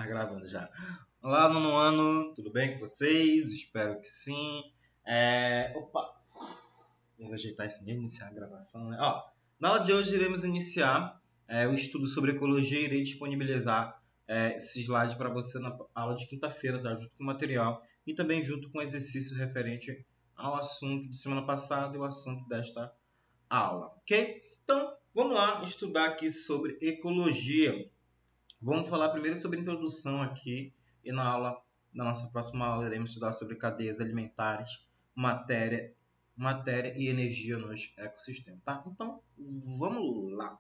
Gravando já. Olá, nono ano, tudo bem com vocês? Espero que sim. Opa, vamos ajeitar isso mesmo, iniciar a gravação, né? Na aula de hoje iremos iniciar o estudo sobre ecologia e irei disponibilizar esse slide para você na aula de quinta-feira, tá? Junto com o material e também junto com o exercício referente ao assunto de semana passada e o assunto desta aula, ok? Então, vamos lá estudar aqui sobre ecologia. Vamos falar primeiro sobre introdução aqui e na nossa próxima aula iremos estudar sobre cadeias alimentares, matéria e energia nos ecossistemas, tá? Então, vamos lá.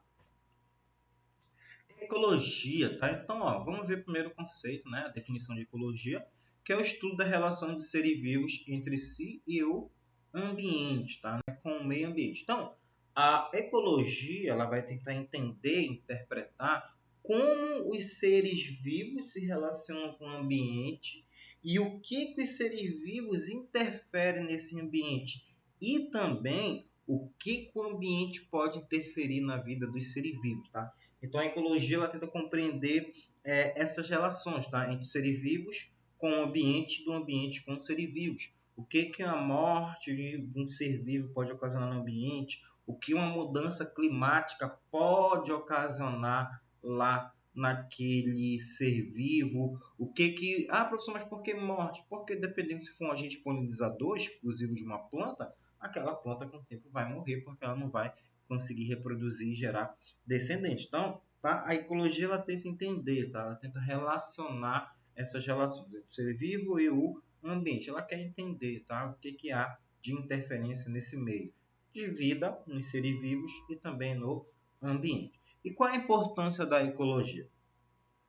Ecologia, tá? Então, vamos ver primeiro o conceito, né? A definição de ecologia, que é o estudo da relação de seres vivos entre si e o ambiente, tá? Com o meio ambiente. Então, a ecologia, ela vai tentar entender, interpretar como os seres vivos se relacionam com o ambiente e o que os seres vivos interferem nesse ambiente e também o que o ambiente pode interferir na vida dos seres vivos, tá? Então a ecologia ela tenta compreender essas relações, tá? Entre os seres vivos com o ambiente e do ambiente com os seres vivos. O que a morte de um ser vivo pode ocasionar no ambiente, o que uma mudança climática pode ocasionar lá naquele ser vivo, professor, mas por que morte? Porque dependendo se for um agente polinizador exclusivo de uma planta, aquela planta com o tempo vai morrer porque ela não vai conseguir reproduzir e gerar descendentes. Então, tá? A ecologia ela tenta entender, tá? Ela tenta relacionar essas relações entre o ser vivo e o ambiente. Ela quer entender, tá? O que há de interferência nesse meio de vida nos seres vivos e também no ambiente. E qual a importância da ecologia?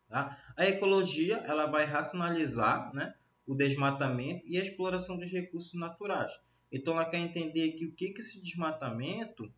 Tá? A ecologia ela vai racionalizar, né, o desmatamento e a exploração dos recursos naturais. Então, ela quer entender que o que esse desmatamento,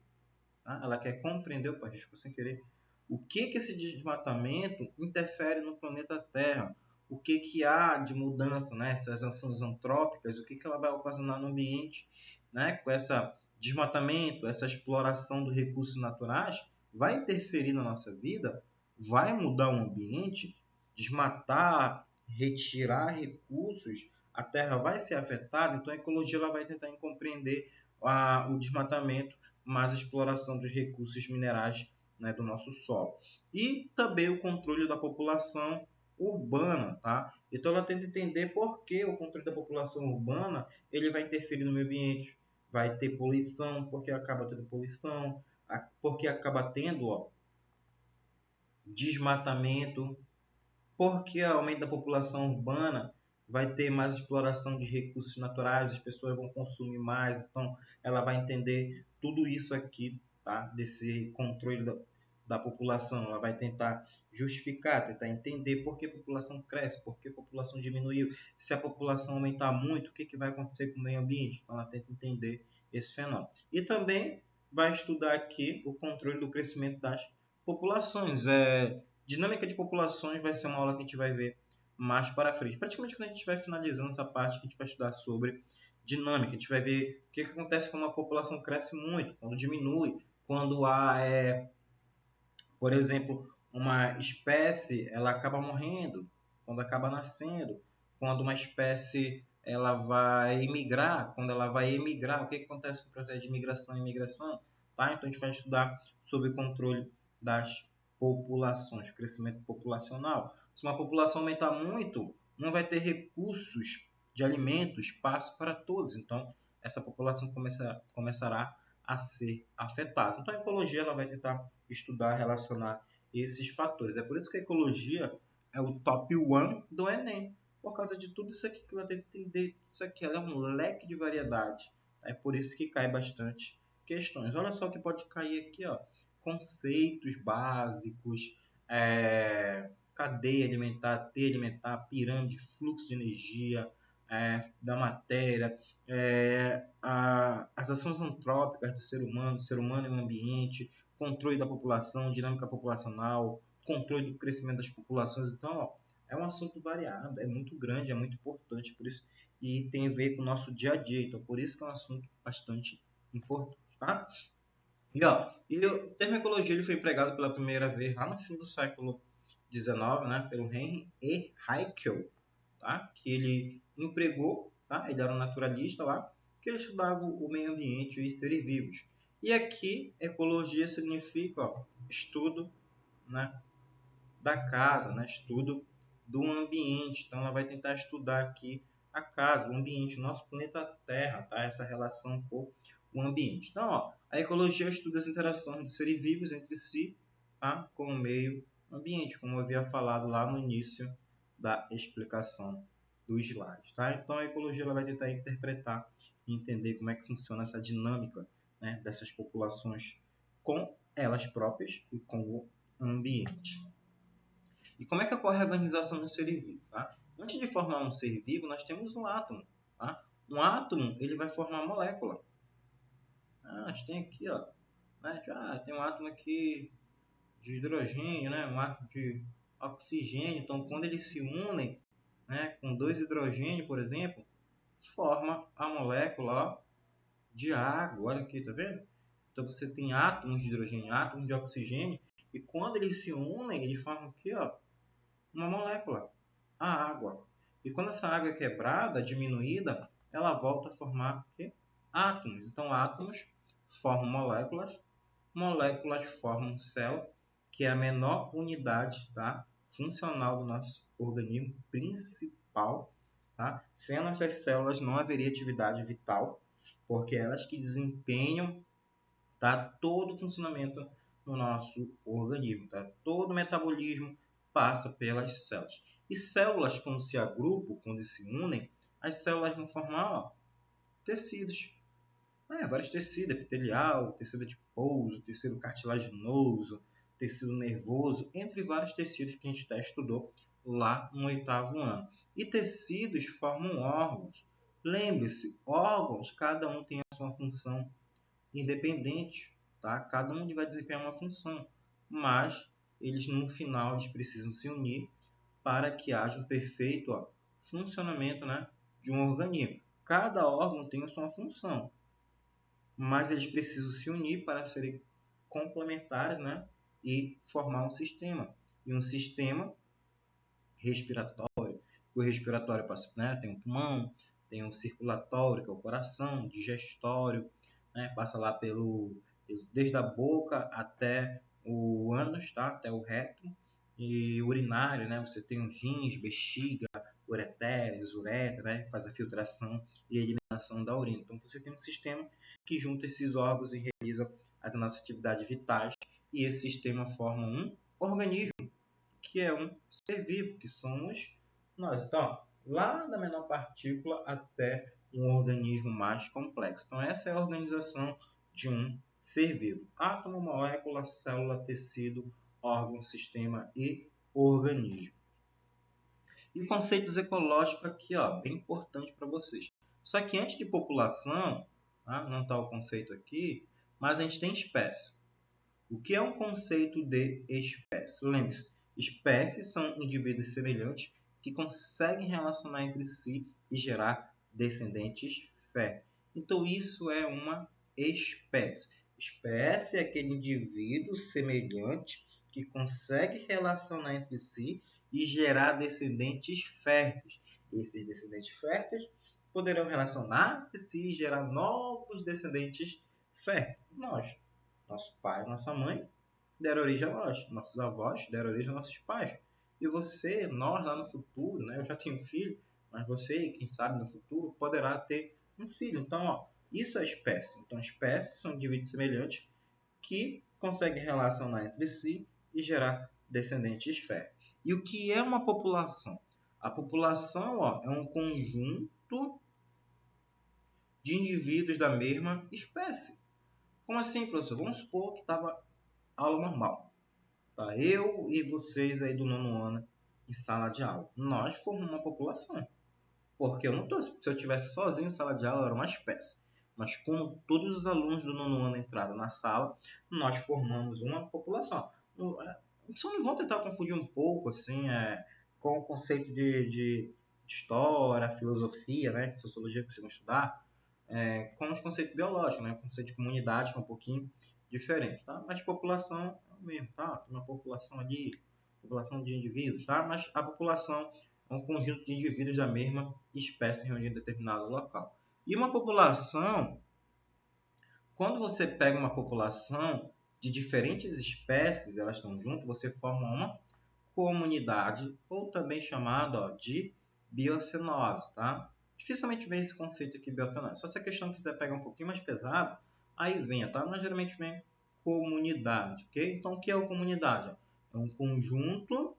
tá? Ela quer compreender, opa, risco sem querer, o que esse desmatamento interfere no planeta Terra, o que há de mudança, né? Essas ações antrópicas, o que ela vai ocasionar no ambiente, né? Com esse desmatamento, essa exploração dos recursos naturais, vai interferir na nossa vida, vai mudar o ambiente, desmatar, retirar recursos, a Terra vai ser afetada, então a ecologia ela vai tentar compreender o desmatamento, mas a exploração dos recursos minerais, né, do nosso solo. E também o controle da população urbana, tá? Então ela tenta entender por que o controle da população urbana ele vai interferir no meio ambiente, vai ter poluição, porque acaba tendo poluição, porque acaba tendo desmatamento, porque o aumento da população urbana vai ter mais exploração de recursos naturais, as pessoas vão consumir mais, então ela vai entender tudo isso aqui, tá? Desse controle da população, ela vai tentar justificar, tentar entender por que a população cresce, por que a população diminuiu, se a população aumentar muito, o que vai acontecer com o meio ambiente, então ela tenta entender esse fenômeno. E também vai estudar aqui o controle do crescimento das populações, dinâmica de populações vai ser uma aula que a gente vai ver mais para frente. Praticamente quando a gente vai finalizando essa parte, que a gente vai estudar sobre dinâmica, a gente vai ver o que acontece quando a população cresce muito, quando diminui, quando há, por exemplo, uma espécie ela acaba morrendo, quando acaba nascendo, quando uma espécie ela vai emigrar, quando ela vai emigrar, o que acontece com o processo de migração e imigração, tá? Então a gente vai estudar sobre o controle das populações, crescimento populacional. Se uma população aumentar muito, não vai ter recursos de alimento, espaço para todos. Então, essa população começará a ser afetada. Então, a ecologia ela vai tentar estudar, relacionar esses fatores. É por isso que a ecologia é o top 1 do Enem. Por causa de tudo isso aqui que ela tem que entender. Isso aqui ela é um leque de variedade. É por isso que cai bastante questões. Olha só o que pode cair aqui, ó. Conceitos básicos, cadeia alimentar, teia alimentar, pirâmide, fluxo de energia, da matéria, as ações antrópicas do ser humano e o ambiente, controle da população, dinâmica populacional, controle do crescimento das populações. Então, é um assunto variado, é muito grande, é muito importante, por isso, e tem a ver com o nosso dia a dia. Então, por isso que é um assunto bastante importante, tá? E o termo ecologia ele foi empregado pela primeira vez lá no fim do século XIX, né, pelo Henry E. Haeckel, tá? Que ele empregou, tá? Ele era um naturalista lá, que ele estudava o meio ambiente e os seres vivos. E aqui, ecologia significa, ó, estudo, né, da casa, né, estudo do ambiente. Então, ela vai tentar estudar aqui a casa, o ambiente, o nosso planeta Terra, tá? Essa relação com o ambiente. Então, ó, a ecologia estuda as interações dos seres vivos entre si, tá? Com o meio ambiente, como eu havia falado lá no início da explicação do slide, tá? Então, a ecologia ela vai tentar interpretar e entender como é que funciona essa dinâmica, né, dessas populações com elas próprias e com o ambiente. E como é que ocorre a organização de um ser vivo? Tá? Antes de formar um ser vivo, nós temos um átomo. Tá? Um átomo ele vai formar uma molécula. A gente tem aqui, ó, né? Tem um átomo aqui de hidrogênio, né? Um átomo de oxigênio. Então, quando eles se unem, né, com dois hidrogênios, por exemplo, forma a molécula, ó, de água. Olha aqui, tá vendo? Então, você tem átomos de hidrogênio, átomos de oxigênio, e quando eles se unem, eles formam aqui, ó, uma molécula, a água. E quando essa água é quebrada, diminuída, ela volta a formar o quê? Átomos. Então, átomos formam moléculas, moléculas formam célula, que é a menor unidade, tá, funcional do nosso organismo principal. Tá? Sem essas células não haveria atividade vital, porque elas que desempenham, tá, todo o funcionamento no nosso organismo. Tá? Todo o metabolismo passa pelas células. E células, quando se agrupam, quando se unem, as células vão formar, ó, tecidos. Vários tecidos, epitelial, tecido adiposo, tecido cartilaginoso, tecido nervoso, entre vários tecidos que a gente já estudou lá no 8º ano. E tecidos formam órgãos. Lembre-se, órgãos, cada um tem a sua função independente, tá? Cada um vai desempenhar uma função, mas eles no final eles precisam se unir para que haja um perfeito, ó, funcionamento, né, de um organismo. Cada órgão tem a sua função, mas eles precisam se unir para serem complementares, né, e formar um sistema. E um sistema respiratório, o respiratório passa, né, tem um pulmão, tem um circulatório, que é o coração, digestório, né, passa lá desde a boca até o ânus, tá, até o reto, e urinário, né, você tem os rins, bexiga, ureteres, uretra, né, faz a filtração e a eliminação da urina. Então você tem um sistema que junta esses órgãos e realiza as nossas atividades vitais, e esse sistema forma um organismo, que é um ser vivo, que somos nós. Então, lá da menor partícula até um organismo mais complexo. Então, essa é a organização de um ser vivo. Átomo, molécula, célula, tecido, órgão, sistema e organismo. E conceitos ecológicos aqui, ó, bem importante para vocês. Só que antes de população, tá? Não está o conceito aqui, mas a gente tem espécie. O que é um conceito de espécie? Lembre-se, espécies são indivíduos semelhantes que conseguem relacionar entre si e gerar descendentes férteis. Então, isso é uma espécie. Espécie é aquele indivíduo semelhante que consegue relacionar entre si e gerar descendentes férteis. Esses descendentes férteis poderão relacionar entre si e gerar novos descendentes férteis. Nosso pai e nossa mãe deram origem a nós. Nossos avós deram origem a nossos pais. E você, nós lá no futuro, né? Eu já tenho um filho, mas você, quem sabe no futuro, poderá ter um filho. Então, ó, isso é espécie. Então, espécies são indivíduos semelhantes que conseguem relacionar entre si e gerar descendentes férteis. E o que é uma população? A população, ó, é um conjunto de indivíduos da mesma espécie. Como assim, professor? Vamos supor que estava aula normal. Tá? Eu e vocês aí do 9º ano em sala de aula. Nós formamos uma população. Porque eu não tô, se eu estivesse sozinho em sala de aula, eu era uma espécie. Mas como todos os alunos do 9º ano entraram na sala, nós formamos uma população. Só não vão tentar confundir um pouco assim, com o conceito de história, filosofia, né, sociologia que vocês vão estudar, com os conceitos biológicos, né, o conceito de comunidade que é um pouquinho diferente, tá? Mas população é o mesmo, tá? Tem uma população ali, população de indivíduos, tá? Mas a população é um conjunto de indivíduos da mesma espécie reunido em determinado local. E uma população, quando você pega uma população de diferentes espécies, elas estão juntas, você forma uma comunidade, ou também chamada de biocenose, tá? Dificilmente vem esse conceito aqui, biocenose. Só se a questão quiser pegar um pouquinho mais pesado, aí vem, tá? Mas geralmente vem comunidade, ok? Então, o que é a comunidade? É um conjunto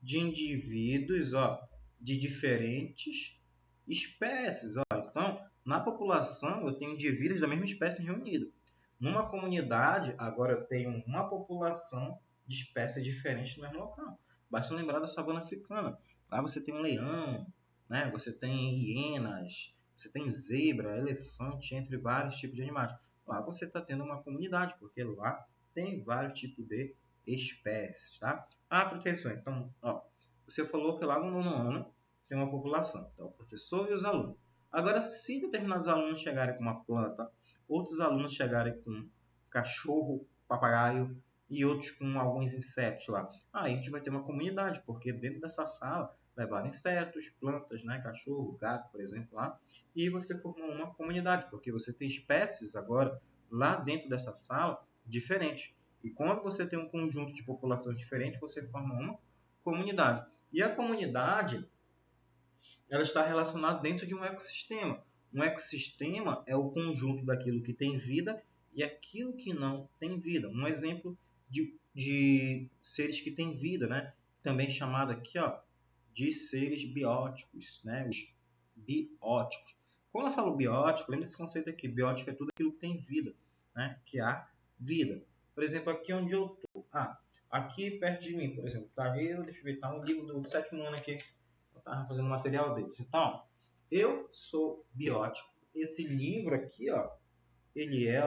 de indivíduos, de diferentes espécies, Então, na população, eu tenho indivíduos da mesma espécie reunidos. Numa comunidade, agora eu tenho uma população de espécies diferentes no mesmo local. Basta lembrar da savana africana. Lá você tem um leão, né? Você tem hienas, você tem zebra, elefante, entre vários tipos de animais. Lá você está tendo uma comunidade, porque lá tem vários tipos de espécies, tá? Proteção. Então, você falou que lá no nono ano tem uma população. Então, o professor e os alunos. Agora, se determinados alunos chegarem com uma planta, outros alunos chegarem com cachorro, papagaio e outros com alguns insetos lá, aí a gente vai ter uma comunidade, porque dentro dessa sala levaram insetos, plantas, né, cachorro, gato, por exemplo, lá, e você formou uma comunidade, porque você tem espécies agora lá dentro dessa sala diferentes. E quando você tem um conjunto de populações diferentes, você forma uma comunidade. E a comunidade, ela está relacionada dentro de um ecossistema. Um ecossistema é o conjunto daquilo que tem vida e aquilo que não tem vida. Um exemplo de seres que têm vida, né? Também chamado aqui, de seres bióticos, né? Os bióticos. Quando eu falo biótico, lembra esse conceito aqui. Biótico é tudo aquilo que tem vida, né? Que há vida. Por exemplo, aqui onde eu estou. Aqui perto de mim, por exemplo, tá eu, deixa eu ver, tá um livro do 7º ano aqui. Eu estava fazendo material deles. Então, eu sou biótico. Esse livro aqui, ele é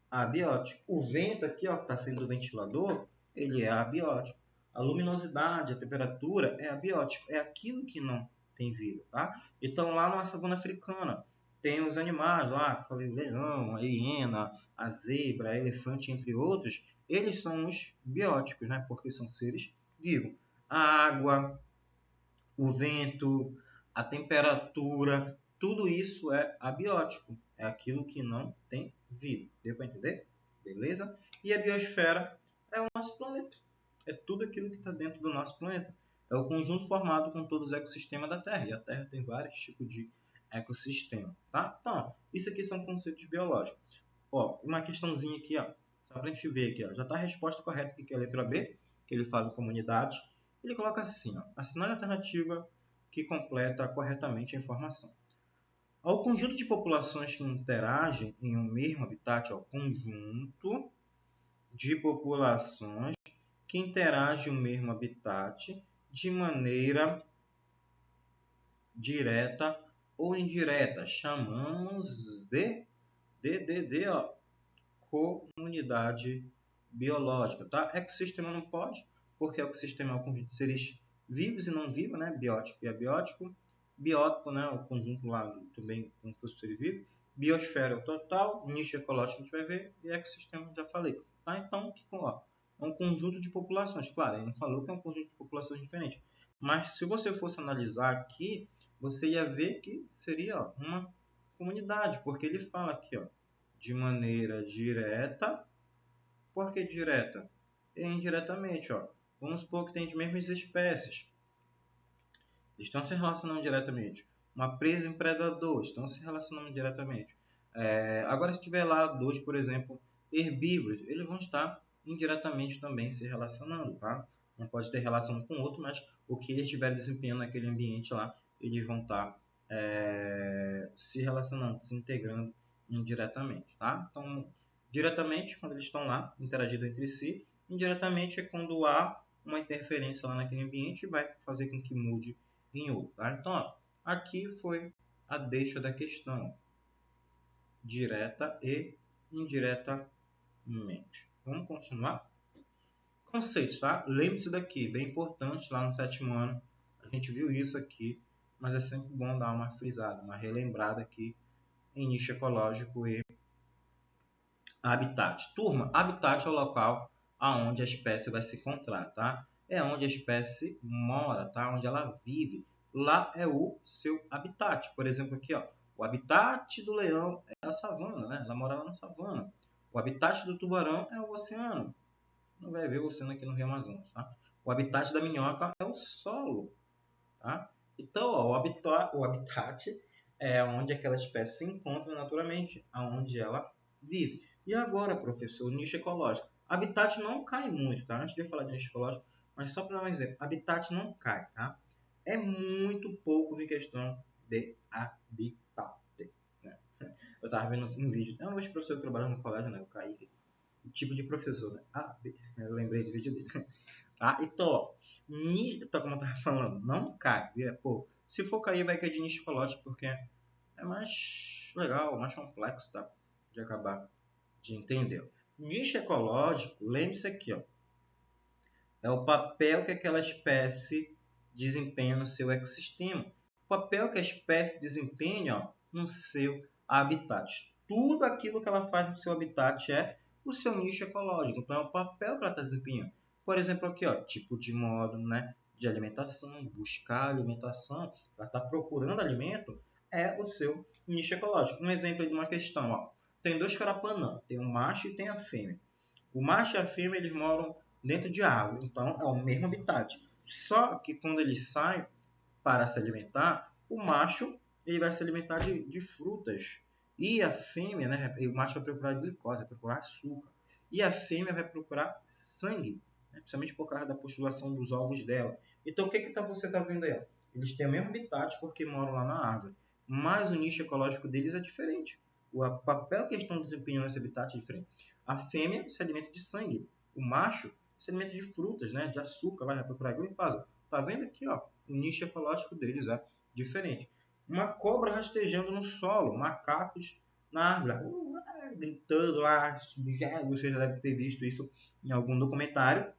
abiótico. O vento aqui, que está sendo o ventilador, ele é abiótico. A luminosidade, a temperatura é abiótico. É aquilo que não tem vida, tá? Então, lá na savana africana, tem os animais lá, que falei, leão, a hiena, a zebra, a elefante, entre outros. Eles são os bióticos, né? Porque são seres vivos. A água, o vento, a temperatura, tudo isso é abiótico. É aquilo que não tem vida. Deu para entender? Beleza? E a biosfera é o nosso planeta. É tudo aquilo que está dentro do nosso planeta. É o conjunto formado com todos os ecossistemas da Terra. E a Terra tem vários tipos de ecossistema. Tá? Então, isso aqui são conceitos biológicos. Uma questãozinha aqui, só para a gente ver aqui. Já está a resposta correta, que é a letra B, que ele fala em comunidades. Ele coloca assim, assinale a alternativa que completa corretamente a informação. Ao conjunto de populações que interagem em um mesmo habitat, ao conjunto de populações que interagem no mesmo habitat de maneira direta ou indireta, chamamos de comunidade biológica, tá? Ecossistema não pode, porque ecossistema é o conjunto de seres vivos e não vivos, né? Biótico e abiótico. Biótico, né? O conjunto lá também como se fosse ser vivo. Biosfera é o total, nicho ecológico a gente vai ver, e ecossistema já falei, tá? Então, é um conjunto de populações. Claro, ele não falou que é um conjunto de populações diferentes, mas se você fosse analisar aqui, você ia ver que seria uma comunidade, porque ele fala aqui, de maneira direta. Por que direta? E indiretamente, Vamos supor que tem de mesmas espécies. Estão se relacionando diretamente. Uma presa e um predador estão se relacionando diretamente. Agora, se tiver lá dois, por exemplo, herbívoros, eles vão estar indiretamente também se relacionando, tá? Não pode ter relação com o outro, mas o que eles estiverem desempenhando naquele ambiente lá, eles vão estar se relacionando, se integrando indiretamente, tá? Então, diretamente, quando eles estão lá interagindo entre si, indiretamente é quando há uma interferência lá naquele ambiente e vai fazer com que mude em outro, tá? Então, aqui foi a deixa da questão, direta e indiretamente. Vamos continuar? Conceitos, tá? Lembre-se daqui, bem importante, lá no 7º ano, a gente viu isso aqui, mas é sempre bom dar uma frisada, uma relembrada aqui em nicho ecológico e habitat. Turma, habitat é o local aonde a espécie vai se encontrar, tá? É onde a espécie mora, tá? Onde ela vive. Lá é o seu habitat. Por exemplo, aqui, ó, o habitat do leão é a savana, né? Ela mora lá na savana. O habitat do tubarão é o oceano. Não vai ver o oceano aqui no Rio Amazonas, tá? O habitat da minhoca é o solo, tá? Então, ó, o habitat é onde aquela espécie se encontra naturalmente, aonde ela vive. E agora, professor, o nicho ecológico. Habitat não cai muito, tá? Antes de eu falar de nicho ecológico, mas só para dar um exemplo, habitat não cai, tá? É muito pouco em questão de habitat. Né? Eu estava vendo um vídeo, é um dos professores trabalhando no colégio, né? O Kaique, o tipo de professor, né? Eu lembrei do vídeo dele. Tá? Então, ó, então, como eu estava falando, não cai. Pô, se for cair, vai cair de nicho ecológico, porque é mais legal, mais complexo, tá? De acabar de entender. Nicho ecológico, lembre-se aqui, ó, é o papel que aquela espécie desempenha no seu ecossistema. O papel que a espécie desempenha, ó, no seu habitat. Tudo aquilo que ela faz no seu habitat é o seu nicho ecológico. Então, é o papel que ela está desempenhando. Por exemplo, aqui, ó, tipo de modo, né, de alimentação, buscar alimentação, ela está procurando alimento, é o seu nicho ecológico. Um exemplo de uma questão, ó, tem dois carapanã, tem o macho e tem a fêmea. O macho e a fêmea eles moram dentro de árvore, então é o mesmo habitat. Só que quando eles saem para se alimentar, o macho ele vai se alimentar de frutas e a fêmea, né, o macho vai procurar glicose, vai procurar açúcar e a fêmea vai procurar sangue, né, principalmente por causa da postulação dos ovos dela. Então o que você está vendo aí? Eles têm o mesmo habitat porque moram lá na árvore, mas o nicho ecológico deles é diferente. O papel que eles estão desempenhando nesse habitat é diferente. A fêmea se alimenta de sangue, o macho se alimenta de frutas, né, de açúcar, vai procurar glicose. Tá vendo aqui, ó? O nicho ecológico deles é diferente. Uma cobra rastejando no solo, macacos na árvore, gritando lá, você já deve ter visto isso em algum documentário.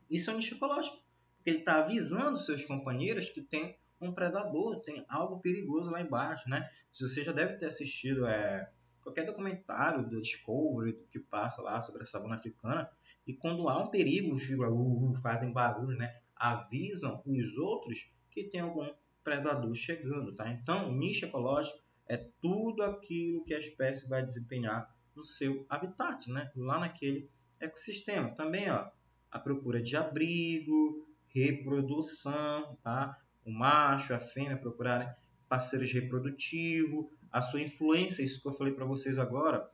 Isso é um nicho ecológico, porque ele está avisando seus companheiros que tem um predador, tem algo perigoso lá embaixo, né? Você já deve ter assistido qualquer documentário do Discovery que passa lá sobre a savana africana, e quando há um perigo, os figos fazem barulho, né? Avisam os outros que tem algum predador chegando, tá? Então, o nicho ecológico é tudo aquilo que a espécie vai desempenhar no seu habitat, né? Lá naquele ecossistema. Também, ó, a procura de abrigo, reprodução, tá? O macho, a fêmea procurarem parceiros reprodutivos, a sua influência, isso que eu falei para vocês agora.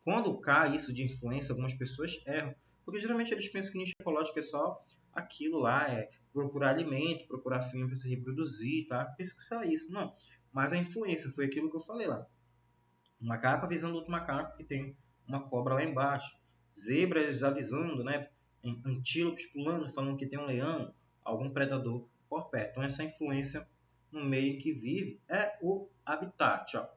Quando cai isso de influência, algumas pessoas erram, porque geralmente eles pensam que nicho ecológico é só aquilo lá, é procurar alimento, procurar fêmea para se reproduzir, tá? Pensa que só isso, não. Mas a influência foi aquilo que eu falei lá. Um macaco avisando outro macaco que tem uma cobra lá embaixo. Zebras avisando, né? Antílopes pulando, falando que tem um leão, algum predador por perto. Então, essa influência no meio em que vive é o habitat. Ó.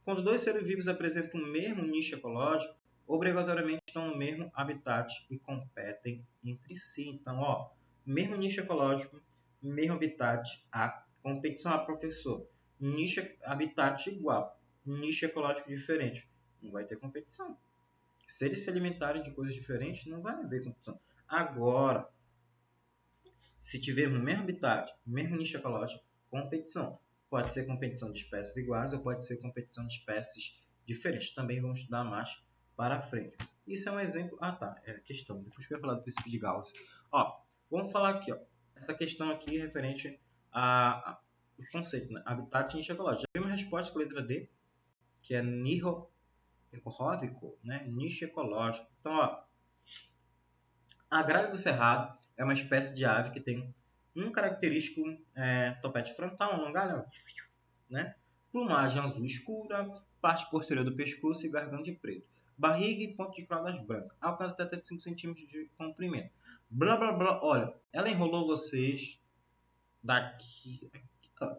Quando dois seres vivos apresentam o mesmo nicho ecológico, obrigatoriamente estão no mesmo habitat e competem entre si. Então, ó, mesmo nicho ecológico, mesmo habitat, a competição a professor. Nicho habitat igual, nicho ecológico diferente. Não vai ter competição. Se eles se alimentarem de coisas diferentes, não vai haver competição. Agora, se tivermos o mesmo habitat, o mesmo nicho ecológico, competição. Pode ser competição de espécies iguais ou pode ser competição de espécies diferentes. Também vamos estudar mais para frente. Isso é um exemplo. Ah, tá. É a questão. Depois que eu ia falar do princípio de Gauss. Ó, vamos falar aqui, ó. Essa questão aqui referente ao conceito, né? Habitat e nicho ecológico. Já vimos a resposta com a letra D, que é nicho ecológico, né? Nicho ecológico. Então, ó, a gralha do cerrado é uma espécie de ave que tem um característico topete frontal, uma galha, né? Plumagem azul escura, parte posterior do pescoço e garganta de preto. Barriga e ponto de caudas branca. Alcança até 5 centímetros de comprimento. Blá, blá, blá. Olha, ela enrolou vocês daqui,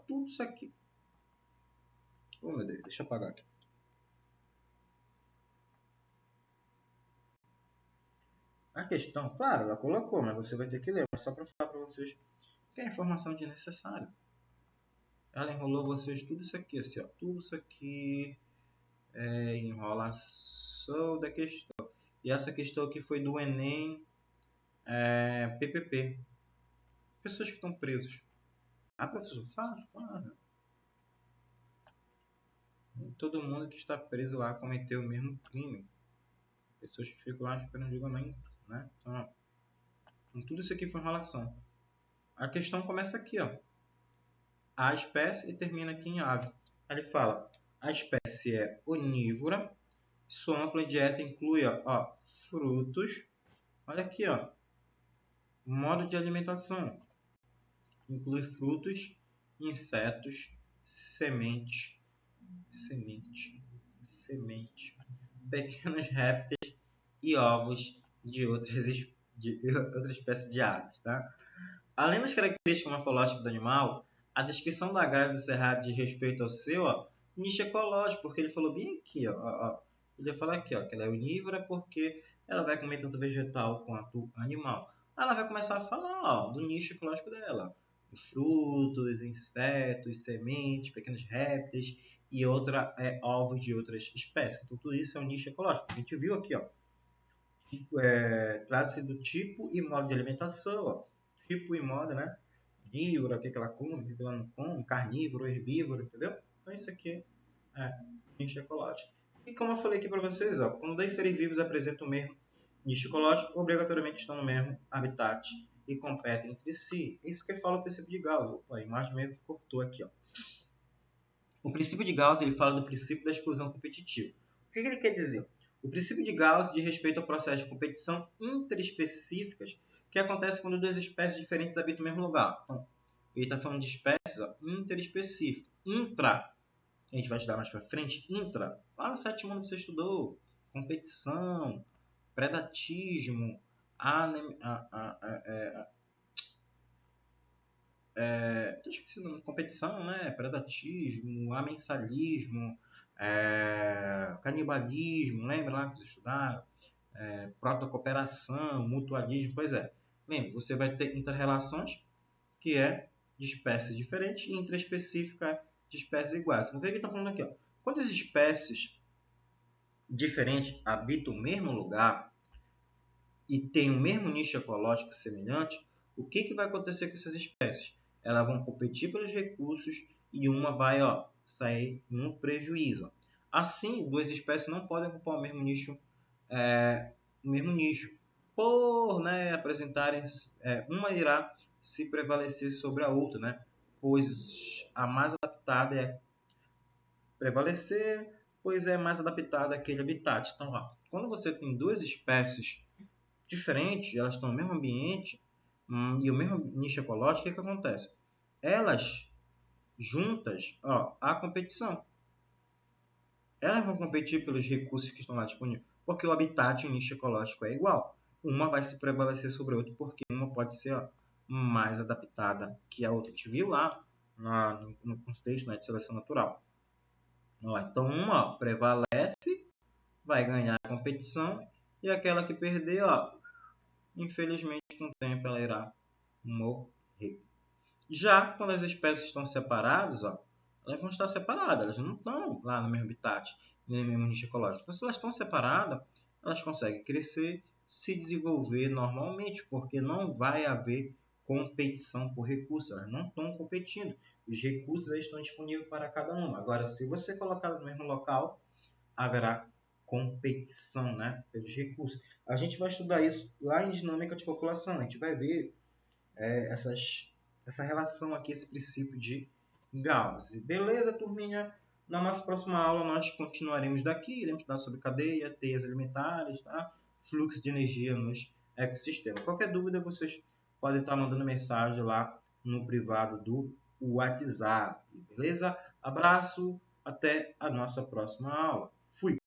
tudo isso aqui. Oh, meu Deus, deixa eu apagar aqui. A questão, claro, ela colocou, mas você vai ter que ler. Mas só para falar para vocês que é a informação desnecessária. Ela enrolou vocês tudo isso aqui, assim, ó. Tudo isso aqui é enrolação da questão. E essa questão aqui foi do Enem PPP. Pessoas que estão presas. Ah, professor, faz. Todo mundo que está preso lá cometeu o mesmo crime. Pessoas que ficam lá esperando julgamento, né? Então, tudo isso aqui foi enrolação. A questão começa aqui, ó. A espécie e termina aqui em ave. Ele fala, a espécie é onívora, sua ampla dieta inclui ó, frutos. Olha aqui, ó. Modo de alimentação. Inclui frutos, insetos, semente, pequenos répteis e ovos de outras espécies de aves, tá? Além das características morfológicas do animal, a descrição da grade do cerrado diz respeito ao seu nicho ecológico, porque ele falou bem aqui, ó. Ele vai falar aqui, ó, que ela é onívora porque ela vai comer tanto vegetal quanto animal. Ela vai começar a falar, ó, do nicho ecológico dela. Frutos, insetos, sementes, pequenos répteis e ovos de outras espécies. Então, tudo isso é um nicho ecológico. A gente viu aqui, ó. Trata-se do tipo e modo de alimentação, ó. Tipo e modo, né? Onívoro, o que ela come, o que ela não come, carnívoro, herbívoro, entendeu? Então, isso aqui é nicho ecológico. E como eu falei aqui para vocês, ó, quando dois seres vivos apresentam o mesmo nicho ecológico, obrigatoriamente estão no mesmo habitat e competem entre si. Isso que fala o princípio de Gauss. Opa, a imagem meio que cortou aqui, ó. O princípio de Gauss ele fala do princípio da exclusão competitiva. O que ele quer dizer? O princípio de Gauss diz respeito ao processo de competição interespecíficas que acontece quando duas espécies diferentes habitam o mesmo lugar. Então, ele está falando de espécies interespecíficas. Intra, a gente vai estudar mais para frente, intra. Lá no sétimo ano você estudou competição, predatismo, competição, né? Predatismo, amensalismo, canibalismo, lembra lá que vocês estudaram? Protocooperação, mutualismo, pois é. Lembra, você vai ter interrelações, que é de espécies diferentes, e intraespecífica de espécies iguais. Então, o que ele está falando aqui? Ó? Quando as espécies diferentes habitam o mesmo lugar e têm o mesmo nicho ecológico semelhante, o que vai acontecer com essas espécies? Elas vão competir pelos recursos e uma vai sair no prejuízo. Assim, duas espécies não podem ocupar o mesmo nicho, por apresentarem, uma irá se prevalecer sobre a outra, né? Pois a mais adaptada é prevalecer, pois é mais adaptada àquele habitat. Então, quando você tem duas espécies diferentes, elas estão no mesmo ambiente e o mesmo nicho ecológico, o que acontece? Elas juntas, há competição. Elas vão competir pelos recursos que estão lá disponíveis, porque o habitat e o nicho ecológico é igual. Uma vai se prevalecer sobre a outra, porque uma pode ser mais adaptada que a outra. A gente viu lá no contexto de seleção natural. Então, uma prevalece, vai ganhar a competição, e aquela que perder, infelizmente, com o tempo ela irá morrer. Já quando as espécies estão separadas, elas vão estar separadas, elas não estão lá no mesmo habitat, no mesmo nicho ecológico. Então, se elas estão separadas, elas conseguem crescer, se desenvolver normalmente, porque não vai haver competição por recursos, elas não estão competindo. Os recursos estão disponíveis para cada uma. Agora, se você colocar no mesmo local, haverá competição, né, pelos recursos. A gente vai estudar isso lá em dinâmica de população, a gente vai ver essa relação aqui, esse princípio de Gauss. Beleza, turminha? Na nossa próxima aula nós continuaremos daqui, iremos estudar sobre cadeia, teias alimentares, tá? Fluxo de energia nos ecossistemas. Qualquer dúvida vocês podem estar mandando mensagem lá no privado do WhatsApp, beleza? Abraço, até a nossa próxima aula. Fui!